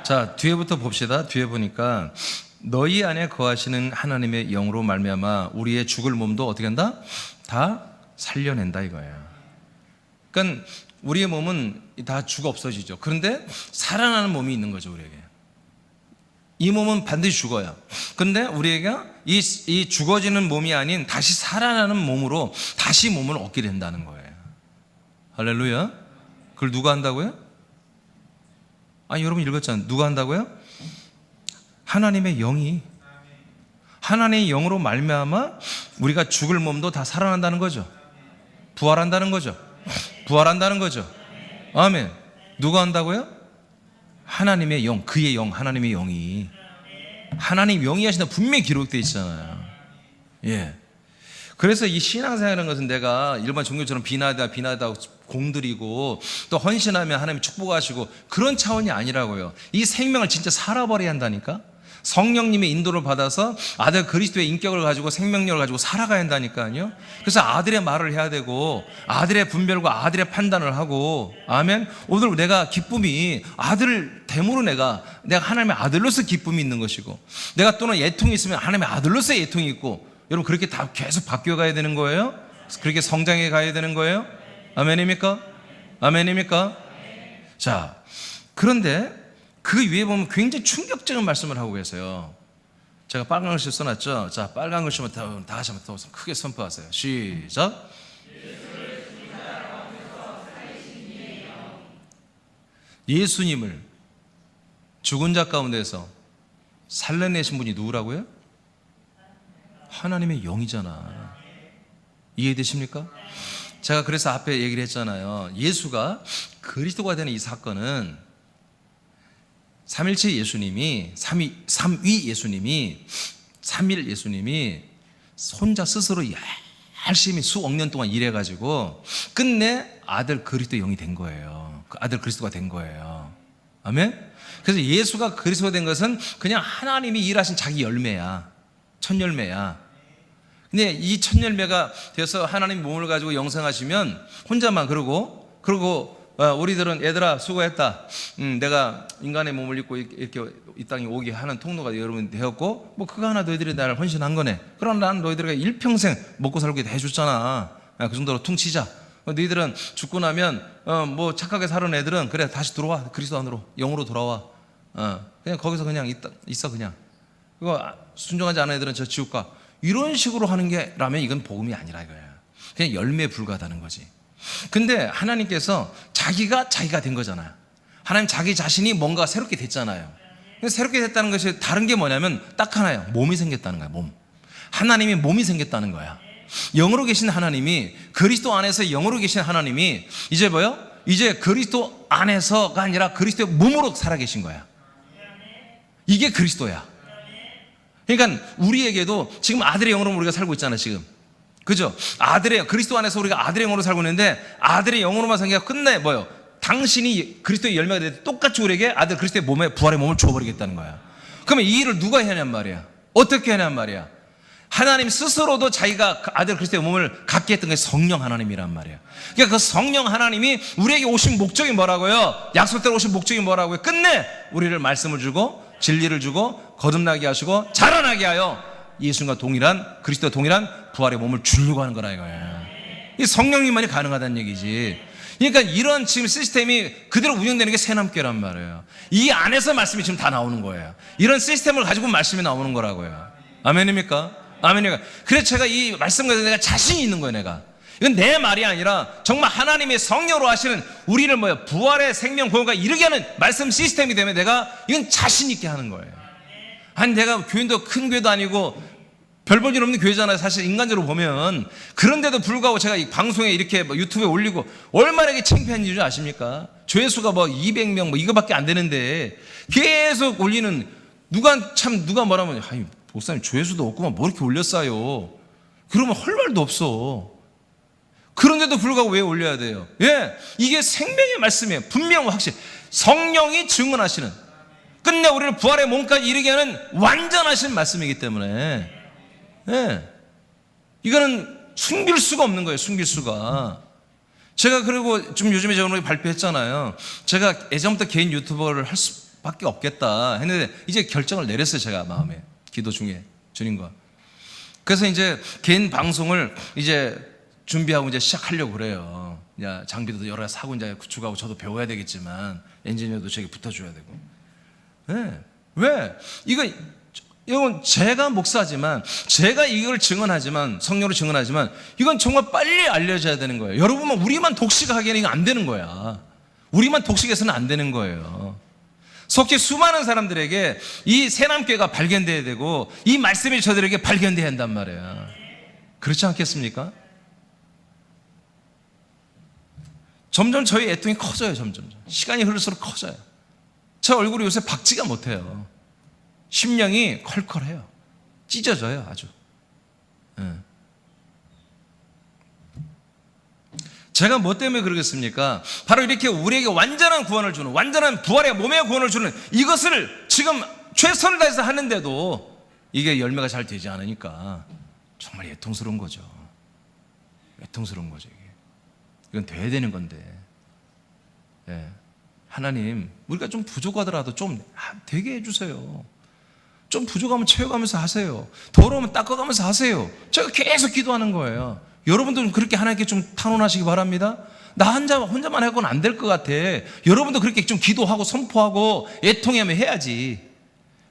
자, 뒤에부터 봅시다. 뒤에 보니까 너희 안에 거하시는 하나님의 영으로 말미암아 우리의 죽을 몸도 어떻게 한다? 다 살려낸다 이거예요. 그러니까 우리의 몸은 다 죽어 없어지죠. 그런데 살아나는 몸이 있는 거죠, 우리에게. 이 몸은 반드시 죽어요. 그런데 우리에게 이 죽어지는 몸이 아닌 다시 살아나는 몸으로 다시 몸을 얻게 된다는 거예요. 할렐루야. 그걸 누가 한다고요? 아니, 여러분 읽었잖아요. 누가 한다고요? 하나님의 영이. 하나님의 영으로 말미암아 우리가 죽을 몸도 다 살아난다는 거죠. 부활한다는 거죠. 부활한다는 거죠. 아멘. 누가 한다고요? 하나님의 영, 그의 영, 하나님의 영이. 하나님 영이 하신다 분명히 기록되어 있잖아요. 예. 그래서 이 신앙생활이라는 것은 내가 일반 종교처럼 비나다 공들이고 또 헌신하면 하나님이 축복하시고 그런 차원이 아니라고요. 이 생명을 진짜 살아버려야 한다니까. 성령님의 인도를 받아서 아들 그리스도의 인격을 가지고 생명력을 가지고 살아가야 한다니까요. 그래서 아들의 말을 해야 되고 아들의 분별과 아들의 판단을 하고. 아멘. 오늘 내가 기쁨이 아들 됨으로 내가 하나님의 아들로서 기쁨이 있는 것이고, 내가 또는 예통이 있으면 하나님의 아들로서의 예통이 있고, 여러분 그렇게 다 계속 바뀌어가야 되는 거예요. 그렇게 성장해 가야 되는 거예요. 아멘입니까? 아멘입니까? 자, 그런데 그 위에 보면 굉장히 충격적인 말씀을 하고 계세요. 제가 빨간 글씨 써놨죠. 자, 빨간 글씨만 다 같이 한번 더 크게 선포하세요. 시작. 예수님을 죽은 자 가운데서 살려내신 분이 누구라고요? 하나님의 영이잖아. 이해되십니까? 제가 그래서 앞에 얘기를 했잖아요. 예수가 그리스도가 되는 이 사건은 삼일체 예수님이, 삼위 예수님이, 삼일 예수님이 혼자 스스로 열심히 수억 년 동안 일해가지고 끝내 아들 그리스도 영이 된 거예요. 아들 그리스도가 된 거예요. 아멘? 그래서 예수가 그리스도가 된 것은 그냥 하나님이 일하신 자기 열매야. 첫 열매야. 근데 이 첫 열매가 돼서 하나님 몸을 가지고 영생하시면 혼자만 그러고 우리들은 얘들아 수고했다. 내가 인간의 몸을 입고 이렇게 이 땅에 오게 하는 통로가 여러분 되었고 뭐 그거 하나 너희들이 나를 헌신한 거네. 그러나 난 너희들에게 일평생 먹고 살게 해줬잖아. 그 정도로 퉁치자. 너희들은 죽고 나면 뭐 착하게 사는 애들은 그래 다시 들어와. 그리스도 안으로 영으로 돌아와. 그냥 거기서 그냥 있어 그냥. 그거 순종하지 않은 애들은 저 지옥 가. 이런 식으로 하는 게라면 이건 복음이 아니라 이거야. 그냥 열매에 불과하다는 거지. 근데 하나님께서 자기가 된 거잖아요. 하나님 자기 자신이 뭔가 새롭게 됐잖아요. 새롭게 됐다는 것이 다른 게 뭐냐면 딱 하나예요. 몸이 생겼다는 거야. 몸. 하나님이 몸이 생겼다는 거야. 영으로 계신 하나님이, 그리스도 안에서 영으로 계신 하나님이 이제 뭐요? 이제 그리스도 안에서가 아니라 그리스도의 몸으로 살아계신 거야. 이게 그리스도야. 그러니까 우리에게도 지금 아들의 영으로 우리가 살고 있잖아 지금. 그죠? 그리스도 안에서 우리가 아들의 영으로 살고 있는데, 아들의 영으로만 살기가 끝내 뭐요? 당신이 그리스도의 열매가 될 때 똑같이 우리에게 아들 그리스도의 몸에, 부활의 몸을 줘버리겠다는 거야. 그러면 이 일을 누가 해냐는 말이야. 어떻게 하냐는 말이야. 하나님 스스로도 자기가 아들 그리스도의 몸을 갖게 했던 게 성령 하나님이란 말이야. 그러니까 그 성령 하나님이 우리에게 오신 목적이 뭐라고요? 약속대로 오신 목적이 뭐라고요? 끝내 우리를 말씀을 주고 진리를 주고 거듭나게 하시고 자라나게 하여 예수님과 동일한, 그리스도와 동일한 부활의 몸을 주려고 하는 거라 이거예요. 이 성령님만이 가능하다는 얘기지. 그러니까 이런 지금 시스템이 그대로 운영되는 게 새남교란 말이에요. 이 안에서 말씀이 지금 다 나오는 거예요. 이런 시스템을 가지고 말씀이 나오는 거라고요. 아멘입니까? 아멘입니까? 그래서 제가 이 말씀 가지고 내가 자신이 있는 거예요. 내가 이건 내 말이 아니라 정말 하나님의 성령으로 하시는 우리를 부활의 생명 구원과 이르게 하는 말씀 시스템이 되면 내가 이건 자신 있게 하는 거예요. 아니 내가 교인도 큰 교회도 아니고 별 볼 일 없는 교회잖아요. 사실 인간적으로 보면. 그런데도 불구하고 제가 이 방송에 이렇게 유튜브에 올리고 얼마나 이게 창피한 일인지 아십니까? 조회수가 200명 이거밖에 안 되는데 계속 올리는, 누가 뭐라면, 아니 목사님 조회수도 없구만 뭐 이렇게 올렸어요. 그러면 할 말도 없어. 그런데도 불구하고 왜 올려야 돼요? 예, 이게 생명의 말씀이에요. 분명 확실 성령이 증언하시는, 끝내 우리를 부활의 몸까지 이르게 하는 완전하신 말씀이기 때문에, 예, 이거는 숨길 수가 없는 거예요. 숨길 수가. 제가 그리고 좀 요즘에 저번에 발표했잖아요. 제가 예전부터 개인 유튜버를 할 수밖에 없겠다 했는데 이제 결정을 내렸어요. 제가 마음에, 기도 중에 주님과. 그래서 이제 개인 방송을 이제 준비하고 이제 시작하려고 그래요. 이제 장비도 여러 가지 사고 이제 구축하고 저도 배워야 되겠지만 엔지니어도 저기 붙어줘야 되고. 네. 왜? 이건 제가 목사지만, 제가 이걸 증언하지만, 성령으로 증언하지만, 이건 정말 빨리 알려져야 되는 거예요. 여러분만 우리만 독식하기에는 이거 안 되는 거야. 우리만 독식해서는 안 되는 거예요. 속히 수많은 사람들에게 이 새남교회가 발견돼야 되고 이 말씀이 저들에게 발견돼야 한단 말이에요. 그렇지 않겠습니까? 점점 저희 애통이 커져요. 점점 시간이 흐를수록 커져요. 제 얼굴이 요새 박지가 못해요. 심령이 컬컬해요. 찢어져요. 아주. 제가 뭐 때문에 그러겠습니까? 바로 이렇게 우리에게 완전한 구원을 주는, 완전한 부활의 몸의 구원을 주는 이것을 지금 최선을 다해서 하는데도 이게 열매가 잘 되지 않으니까 정말 애통스러운 거죠. 애통스러운 거죠. 이건 돼야 되는 건데. 예. 하나님, 우리가 좀 부족하더라도 좀 되게 해주세요. 좀 부족하면 채워가면서 하세요. 더러우면 닦아가면서 하세요. 제가 계속 기도하는 거예요. 여러분도 그렇게 하나님께 좀 탄원하시기 바랍니다. 나 혼자만 하고는 안 될 것 같아. 여러분도 그렇게 좀 기도하고 선포하고 애통하며 해야지.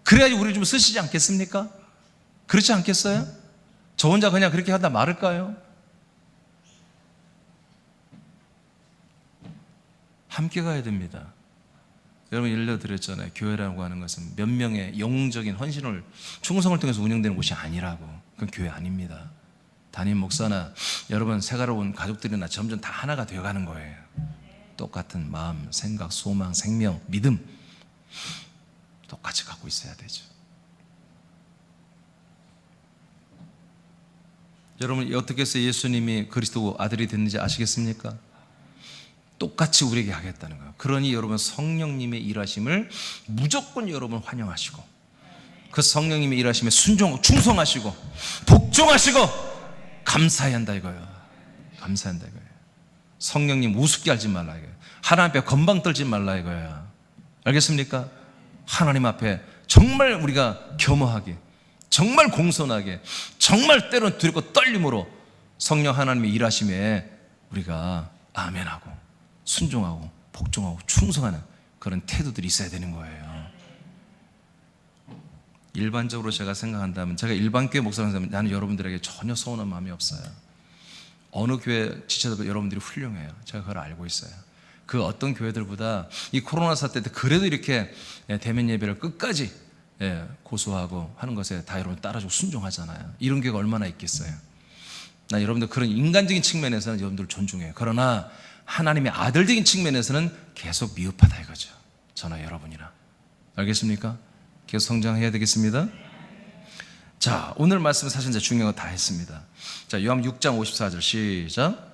그래야지 우리를 좀 쓰시지 않겠습니까? 그렇지 않겠어요? 저 혼자 그냥 그렇게 하다 말을까요? 함께 가야 됩니다. 여러분 일러드렸잖아요. 교회라고 하는 것은 몇 명의 영웅적인 헌신을, 충성을 통해서 운영되는 곳이 아니라고. 그건 교회 아닙니다. 담임 목사나 여러분 새가로운 가족들이나 점점 다 하나가 되어가는 거예요. 똑같은 마음, 생각, 소망, 생명, 믿음 똑같이 갖고 있어야 되죠. 여러분 어떻게 해서 예수님이 그리스도 아들이 됐는지 아시겠습니까? 똑같이 우리에게 하겠다는 거예요. 그러니 여러분 성령님의 일하심을 무조건 여러분 환영하시고, 그 성령님의 일하심에 충성하시고 복종하시고 감사해야 한다 이거예요. 감사해야 한다 이거예요. 성령님 우습게 알지 말라 이거예요. 하나님 앞에 건방 떨지 말라 이거예요. 알겠습니까? 하나님 앞에 정말 우리가 겸허하게, 정말 공손하게, 정말 때로는 두렵고 떨림으로 성령 하나님의 일하심에 우리가 아멘하고 순종하고 복종하고 충성하는 그런 태도들이 있어야 되는 거예요. 일반적으로 제가 생각한다면, 제가 일반 교회 목사라면 나는 여러분들에게 전혀 서운한 마음이 없어요. 어느 교회 지체도 여러분들이 훌륭해요. 제가 그걸 알고 있어요. 그 어떤 교회들보다 이 코로나 사태 때 그래도 이렇게 대면 예배를 끝까지 고수하고 하는 것에 다 여러분 따라주고 순종하잖아요. 이런 교회가 얼마나 있겠어요. 난 여러분들 그런 인간적인 측면에서는 여러분들 존중해요. 그러나 하나님의 아들적인 측면에서는 계속 미흡하다 이거죠. 저나 여러분이나. 알겠습니까? 계속 성장해야 되겠습니다. 자, 오늘 말씀은 사실 이제 중요한 거 다 했습니다. 자, 요한 6장 54절 시작.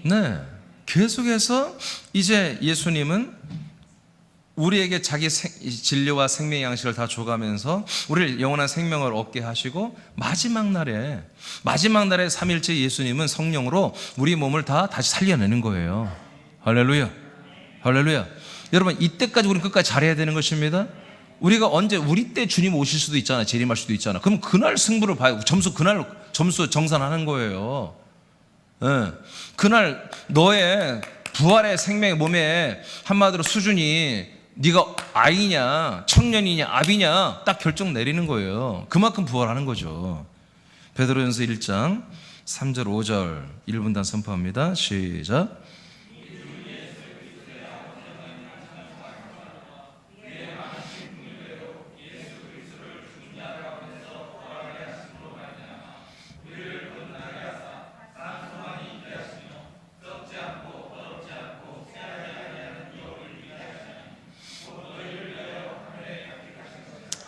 네, 계속해서 이제 예수님은 우리에게 자기 진리와 생명의 양식을 다 줘가면서 우리를 영원한 생명을 얻게 하시고 마지막 날에 삼일째 예수님은 성령으로 우리 몸을 다 다시 살려내는 거예요. 할렐루야, 할렐루야. 여러분, 이때까지 우리는 끝까지 잘해야 되는 것입니다. 우리가 언제 우리 때 주님 오실 수도 있잖아요. 재림할 수도 있잖아요. 그럼 그날 승부를 봐요. 그날 점수 정산하는 거예요. 네. 그날 너의 부활의 생명의 몸에 한마디로 수준이 네가 아이냐 청년이냐 아비냐 딱 결정 내리는 거예요. 그만큼 부활하는 거죠. 베드로전서 1장 3절 5절 1분단 선포합니다. 시작.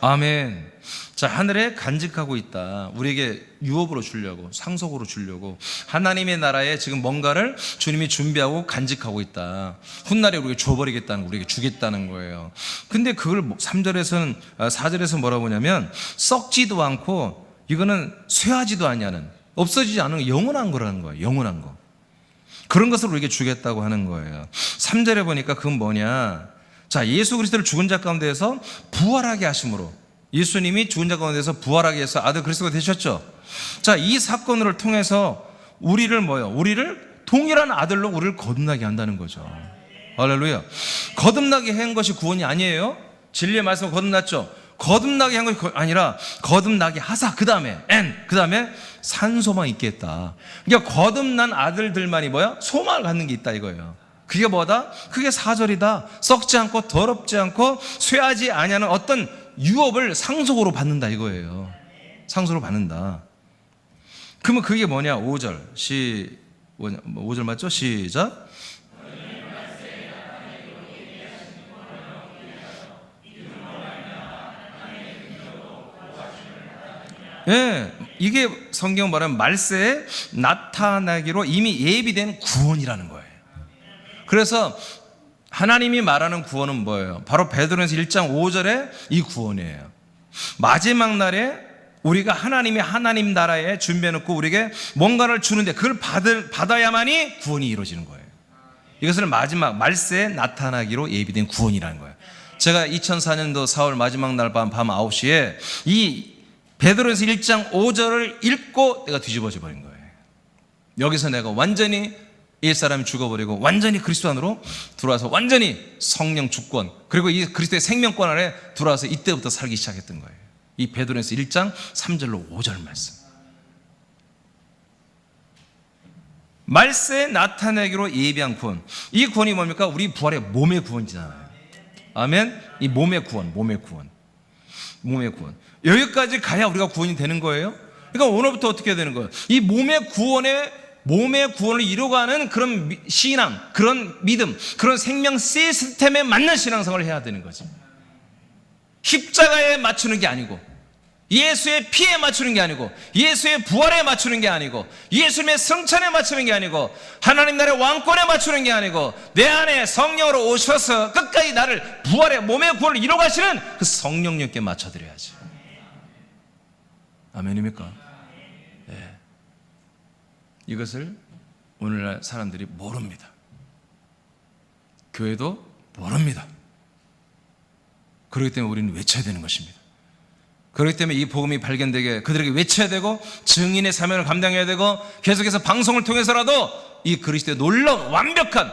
아멘. 자, 하늘에 간직하고 있다. 우리에게 유업으로 주려고, 상속으로 주려고 하나님의 나라에 지금 뭔가를 주님이 준비하고 간직하고 있다. 훗날에 우리에게 줘버리겠다는, 우리에게 주겠다는 거예요. 근데 그걸 3절에서는 4절에서 뭐라고 하냐면 썩지도 않고 이거는 쇠하지도 않냐는, 없어지지 않은 영원한 거라는 거예요. 영원한 거. 그런 것을 우리에게 주겠다고 하는 거예요. 3절에 보니까 그건 뭐냐? 자, 예수 그리스도를 죽은 자 가운데에서 부활하게 하심으로, 예수님이 죽은 자 가운데서 부활하게 해서 아들 그리스도가 되셨죠. 자, 이 사건을 통해서 우리를 동일한 아들로 우리를 거듭나게 한다는 거죠. 할렐루야. 거듭나게 한 것이 구원이 아니에요. 진리의 말씀을 거듭났죠. 거듭나게 한 것이 아니라 거듭나게 하사 그 다음에 산소망 있게 했다. 그러니까 거듭난 아들들만이 소망을 갖는 게 있다 이거예요. 그게 뭐다? 그게 4절이다. 썩지 않고 더럽지 않고 쇠하지 아니하는 어떤 유업을 상속으로 받는다 이거예요. 상속으로 받는다. 그러면 그게 뭐냐? 5절 5절 맞죠? 시작. 예, 이게 성경 말하면 말세에 나타나기로 이미 예비된 구원이라는 거예요. 그래서 하나님이 말하는 구원은 뭐예요? 바로 베드로전서 1장 5절에 이 구원이에요. 마지막 날에 우리가 하나님 나라에 준비해놓고 우리에게 뭔가를 주는데 그걸 받아야만이 구원이 이루어지는 거예요. 이것을 마지막 말세에 나타나기로 예비된 구원이라는 거예요. 제가 2004년도 4월 마지막 날 밤 9시에 이 베드로전서 1장 5절을 읽고 내가 뒤집어져 버린 거예요. 여기서 내가 완전히 옛사람이 죽어버리고 완전히 그리스도 안으로 들어와서 완전히 성령 주권, 그리고 이 그리스도의 생명권 안에 들어와서 이때부터 살기 시작했던 거예요. 이 베드로전서 1장 3절로 5절 말씀. 말세에 나타내기로 예비한 구원. 이 구원이 뭡니까? 우리 부활의 몸의 구원이잖아요. 아멘. 이 몸의 구원. 여기까지 가야 우리가 구원이 되는 거예요. 그러니까 오늘부터 어떻게 해야 되는 거예요? 이 몸의 구원을 이루어가는 그런 신앙, 그런 믿음, 그런 생명 시스템에 맞는 신앙생활을 해야 되는 거지. 십자가에 맞추는 게 아니고, 예수의 피에 맞추는 게 아니고, 예수의 부활에 맞추는 게 아니고, 예수님의 성찬에 맞추는 게 아니고, 하나님 나라의 왕권에 맞추는 게 아니고, 내 안에 성령으로 오셔서 끝까지 나를 부활의 몸의 구원을 이루어가시는 그 성령님께 맞춰드려야지. 아멘입니까? 네. 이것을 오늘날 사람들이 모릅니다. 교회도 모릅니다. 그렇기 때문에 우리는 외쳐야 되는 것입니다. 그렇기 때문에 이 복음이 발견되게 그들에게 외쳐야 되고, 증인의 사명을 감당해야 되고, 계속해서 방송을 통해서라도 이 그리스도의 놀라운 완벽한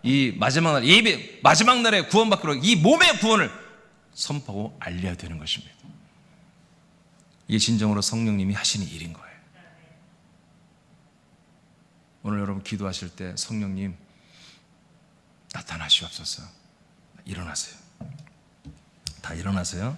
이 마지막 날에 구원받기로 이 몸의 구원을 선포하고 알려야 되는 것입니다. 이게 진정으로 성령님이 하시는 일인 거예요. 오늘 여러분 기도하실 때 성령님 나타나시옵소서. 일어나세요. 다 일어나세요.